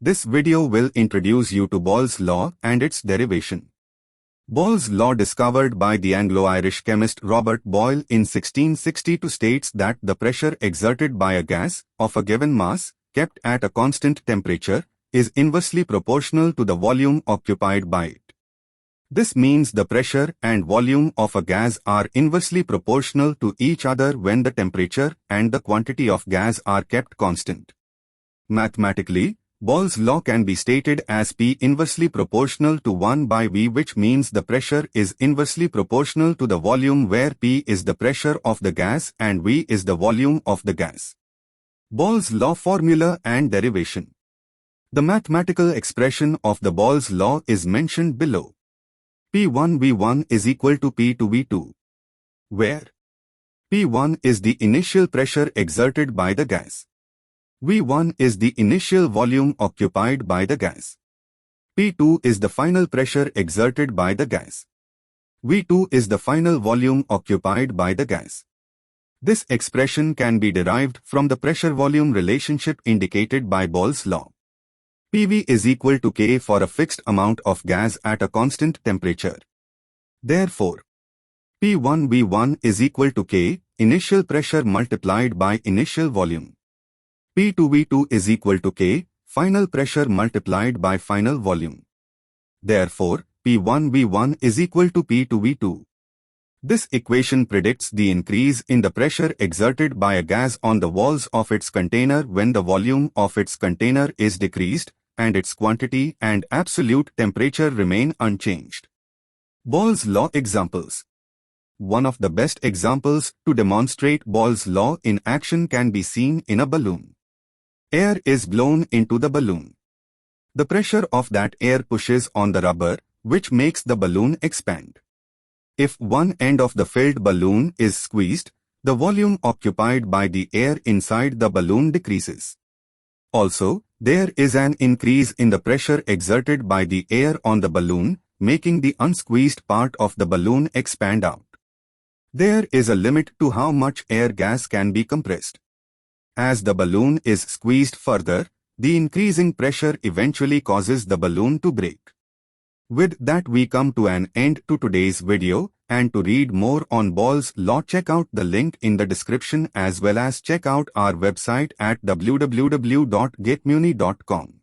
This video will introduce you to Boyle's law and its derivation. Boyle's law, discovered by the Anglo-Irish chemist Robert Boyle in 1662, states that the pressure exerted by a gas of a given mass, kept at a constant temperature, is inversely proportional to the volume occupied by it. This means the pressure and volume of a gas are inversely proportional to each other when the temperature and the quantity of gas are kept constant. Mathematically, Boyle's law can be stated as P inversely proportional to 1 by V, which means the pressure is inversely proportional to the volume, where P is the pressure of the gas and V is the volume of the gas. Boyle's law formula and derivation. The mathematical expression of the Boyle's law is mentioned below. P1V1 is equal to P2V2, where P1 is the initial pressure exerted by the gas. V1 is the initial volume occupied by the gas. P2 is the final pressure exerted by the gas. V2 is the final volume occupied by the gas. This expression can be derived from the pressure-volume relationship indicated by Boyle's law. PV is equal to K for a fixed amount of gas at a constant temperature. Therefore, P1V1 is equal to K, initial pressure multiplied by initial volume. P2V2 is equal to K, final pressure multiplied by final volume. Therefore, P1V1 is equal to P2V2. This equation predicts the increase in the pressure exerted by a gas on the walls of its container when the volume of its container is decreased and its quantity and absolute temperature remain unchanged. Boyle's law examples. One of the best examples to demonstrate Boyle's law in action can be seen in a balloon. Air is blown into the balloon. The pressure of that air pushes on the rubber, which makes the balloon expand. If one end of the filled balloon is squeezed, the volume occupied by the air inside the balloon decreases. Also, there is an increase in the pressure exerted by the air on the balloon, making the unsqueezed part of the balloon expand out. There is a limit to how much air gas can be compressed. As the balloon is squeezed further, the increasing pressure eventually causes the balloon to break. With that, we come to an end to today's video, and to read more on Boyle's law, check out the link in the description as well as check out our website at www.getmyuni.com.